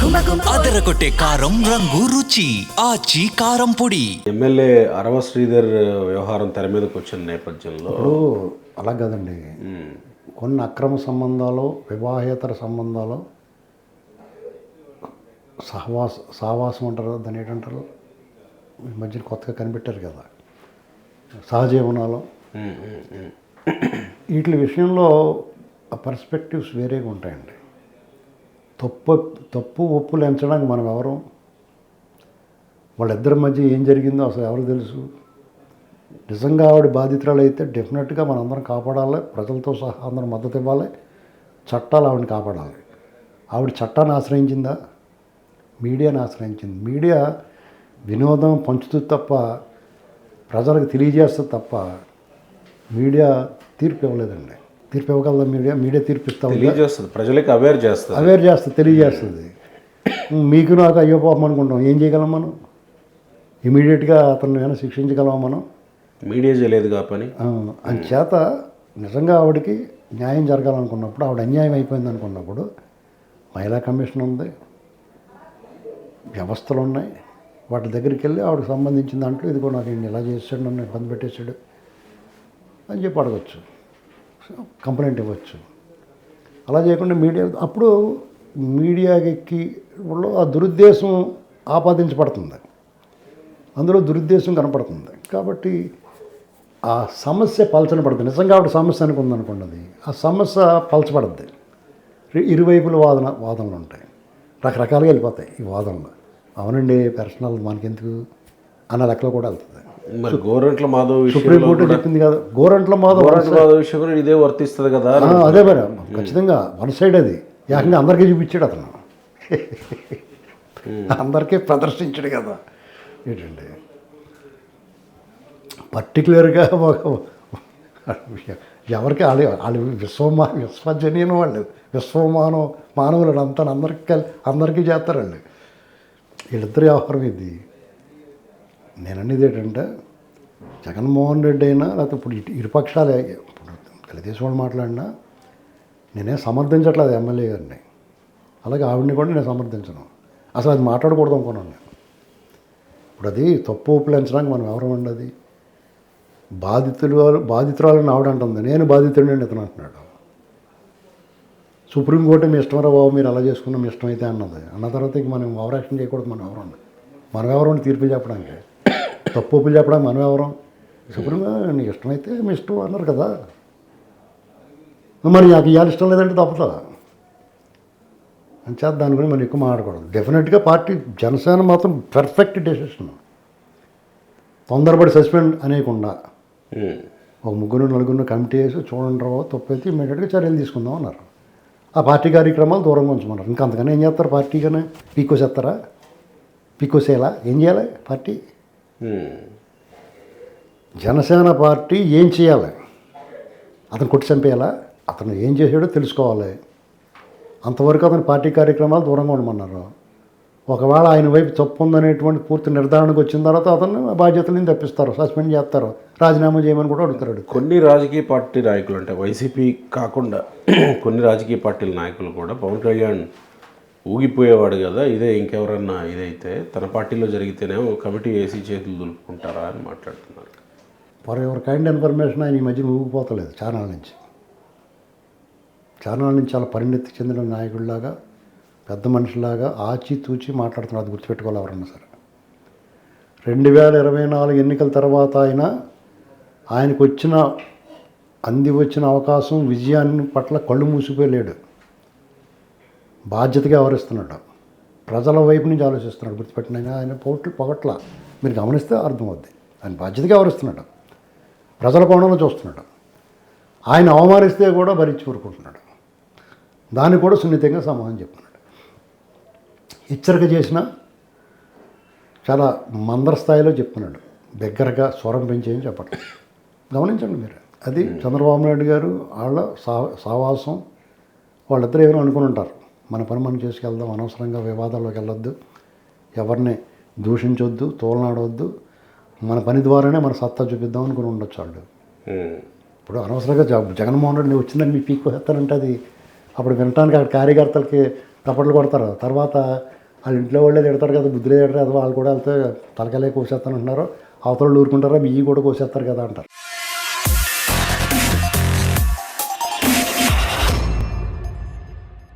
అదరగొట్టే కారం రంగు రుచి ఆచి కారం పొడి. ఎమ్మెల్యే అరవ శ్రీధర్ వ్యవహారం తెర మీదకి వచ్చిన నేపథ్యంలో ఇప్పుడు అలా కాదండి, కొన్ని అక్రమ సంబంధాలు, వివాహేతర సంబంధాలు, సహవాసం అంటారు, దాన్ని ఏంటంటారు, ఈ మధ్యన కొత్తగా కనిపెట్టారు కదా, సహజీవనాలు, వీటి విషయంలో ఆ పర్స్పెక్టివ్స్ వేరేగా ఉంటాయండి. తప్పు ఒప్పులు ఎంచడానికి మనం ఎవరు, వాళ్ళిద్దరి మధ్య ఏం జరిగిందో అసలు ఎవరు తెలుసు. నిజంగా ఆవిడ బాధితురాలు అయితే డెఫినెట్గా మనందరం కాపాడాలి, ప్రజలతో సహా అందరం మద్దతు ఇవ్వాలి, చట్టాలు ఆవిడని కాపాడాలి. ఆవిడ చట్టాన్ని ఆశ్రయించిందా? మీడియాని ఆశ్రయించింది. మీడియా వినోదం పంచుతూ తప్ప, ప్రజలకు తెలియజేస్తుంది తప్ప, మీడియా తీర్పు ఇవ్వలేదండి. తీర్పు ఇవ్వగలదా? మీడియా తీర్పు ఇస్తా తెలియజేస్తుంది, ప్రజలకు అవేర్ చేస్తుంది, తెలియజేస్తుంది. మీకు నాకు అయ్యో పాపం అనుకుంటాం, ఏం చేయగలం మనం? ఇమీడియట్గా అతను ఏమైనా శిక్షించగలమా మనం? మీడియా చేయలేదు కా పని. అంచేత నిజంగా ఆవిడకి న్యాయం జరగాలనుకున్నప్పుడు, ఆవిడ అన్యాయం అయిపోయింది అనుకున్నప్పుడు, మహిళా కమిషన్ ఉంది, వ్యవస్థలు ఉన్నాయి, వాటి దగ్గరికి వెళ్ళి ఆవిడకి సంబంధించిన దాంట్లో ఇదిగో నాకు ఇలా చేసాడు, నన్ను ఇబ్బంది పెట్టేశాడు అని చెప్పి అడగచ్చు, కంప్లైంట్ ఇవ్వచ్చు. అలా చేయకుండా అప్పుడు మీడియాకి ఆ దురుద్దేశం ఆపాదించబడుతుంది, అందులో దురుద్దేశం కనపడుతుంది. కాబట్టి ఆ సమస్య పలచనపడుతుంది. నిజంగా ఆవిడ సమస్య అనుకుంది అనుకోండి, అది ఆ సమస్య పలచబడుద్ది. ఇరువైపుల వాదనలు ఉంటాయి, రకరకాలుగా వెళ్ళిపోతాయి ఈ వాదనలు. అవునండి, పర్సనల్ మనకెందుకు అన్న లెక్కలో కూడా వెళ్తుంది. మరి గోరంట్ల మాధవ్ సుప్రీంకోర్టు చెప్పింది కదా, గోరంట్ల మాధవ్ విషయం కూడా ఇదే వర్తిస్తుంది కదా. అదే మరి ఖచ్చితంగా వన్ సైడ్ అది ఏకంగా అందరికీ చూపించాడు అతను, అందరికీ ప్రదర్శించాడు కదా. ఏంటండి పర్టికులర్గా ఎవరికి వాళ్ళు విశ్వజనీయం, వాళ్ళు మానవులు అంతా అందరికీ చేస్తారండి. వీళ్ళిద్దరు వ్యవహారం ఇది. నేను అనేది ఏంటంటే, జగన్మోహన్ రెడ్డి అయినా లేకపోతే ఇప్పుడు ఇరుపక్షాలే, ఇప్పుడు తెలుగుదేశం వాళ్ళు మాట్లాడినా నేనేం సమర్థించట్లేదు ఎమ్మెల్యే గారిని, అలాగే ఆవిడని కూడా నేను సమర్థించను. అసలు అది మాట్లాడకూడదు అనుకున్నాను నేను. ఇప్పుడు అది తప్పు ఒప్పులంచడానికి మనం ఎవరు ఉండదు. బాధితురాలని ఆవిడ అంటుంది, నేను బాధితుడిని అని ఇతను అంటున్నాడు. సుప్రీంకోర్టు మీ ఇష్టమరా బాబు, మీరు అలా చేసుకున్నాం, మీ ఇష్టమైతే అన్న తర్వాత ఇంక మనం ఓవర్ యాక్షన్ చేయకూడదు. మనం ఎవరు తీర్పు చెప్పడానికి, తప్పు ఒప్పులు చెప్పడానికి మనం ఎవరు? సుప్రీం నీకు ఇష్టమైతే మీ ఇష్టం అన్నారు కదా, మరి నాకు ఇవాళ ఇష్టం లేదంటే తప్పుతుందా అని చేత దాని గురించి మనం ఎక్కువ మాట్లాడకూడదు. డెఫినెట్గా పార్టీ జనసేన మాత్రం పర్ఫెక్ట్ డెసిషన్. తొందరపడి సస్పెండ్ అనేకుండా ఒక 3-4 కమిటీ వేసి చూడండి రావు, తప్పు అయితే ఇమ్మీడియట్గా చర్యలు తీసుకుందాం అన్నారు. ఆ పార్టీ కార్యక్రమాలు దూరంగా ఉంచమన్నారు. ఇంకా అంతకన్నా ఏం చేస్తారు? పార్టీగానే పీకోసేస్తారా? పీకోసేలా ఏం చేయాలి పార్టీ? జనసేన పార్టీ ఏం చేయాలి? అతను కొట్టి చంపేయాలా? అతను ఏం చేశాడో తెలుసుకోవాలి. అంతవరకు అతను పార్టీ కార్యక్రమాలు దూరంగా ఉండమన్నారు. ఒకవేళ ఆయన వైపు తప్పు ఉందనేటువంటి పూర్తి నిర్ధారణకు వచ్చిన తర్వాత అతను బాధ్యతలను తప్పిస్తారు, సస్పెండ్ చేస్తారు, రాజీనామా చేయమని కూడా అడుగుతారు. కొన్ని రాజకీయ పార్టీ నాయకులు, అంటే వైసీపీ కాకుండా కొన్ని రాజకీయ పార్టీల నాయకులు కూడా పవన్ కళ్యాణ్ ఊగిపోయేవాడు కదా, ఇదే ఇంకెవరన్నా ఇదైతే తన పార్టీలో జరిగితేనే కమిటీ వేసి చేతులు దులుపుకుంటారా అని మాట్లాడుతున్నారు. ఫర్ ఎవరి కైండ్ ఇన్ఫర్మేషన్ ఆయన ఈ మధ్యన ఊగిపోతలేదు. చాలా నుంచి చాలా పరిణితి చెందిన నాయకుడిలాగా, పెద్ద మనిషిలాగా ఆచితూచి మాట్లాడుతున్నారు. అది గుర్తుపెట్టుకోవాలి ఎవరన్నా సరే. 2024 ఎన్నికల తర్వాత ఆయనకు వచ్చిన అవకాశం, విజయాన్ని పట్ల కళ్ళు మూసిపోయలేడు. బాధ్యతగా వ్యవహరిస్తున్నాడు, ప్రజల వైపు నుంచి ఆలోచిస్తున్నాడు. గుర్తుపెట్టిన ఆయన పొగట్ల మీరు గమనిస్తే అర్థమవుద్ది. ఆయన బాధ్యతగా వ్యవహరిస్తున్నాడు, ప్రజల కోణంలో చూస్తున్నాడు. ఆయన అవమానిస్తే కూడా భరించి ఊరుకుంటున్నాడు, దాన్ని కూడా సున్నితంగా సమాధానం చెప్తున్నాడు. హెచ్చరిక చేసిన చాలా మందర స్థాయిలో చెప్తున్నాడు, దగ్గరగా స్వరం పెంచేయని చెప్పట్లేదు. గమనించండి మీరు. అది చంద్రబాబు నాయుడు గారు వాళ్ళ సావాసం, వాళ్ళిద్దరూ ఏమైనా అనుకుని ఉంటారు, మన పని మనం చేసుకెళ్దాం, అనవసరంగా వివాదాల్లోకి వెళ్ళొద్దు, ఎవరిని దూషించొద్దు, తోలనాడవద్దు, మన పని ద్వారానే మన సత్తా చూపిద్దాం అనుకుని ఉండొచ్చు వాళ్ళు. ఇప్పుడు అనవసరంగా జగన్మోహన్ రెడ్డి వచ్చిందని మీ పీక్కు వేస్తానంటే అది అప్పుడు వినటానికి అక్కడ కార్యకర్తలకి తప్పట్లు కొడతారు. తర్వాత వాళ్ళ ఇంట్లో వాళ్ళే తిడతారు కదా, బుద్ధులే తిడతారు కదా, వాళ్ళు కూడా వెళ్తే తలకాయలే కోసేస్తానంటున్నారు, అవతల ఊరుకుంటారా బియ్యి కూడా కోసేస్తారు కదా అంటారు.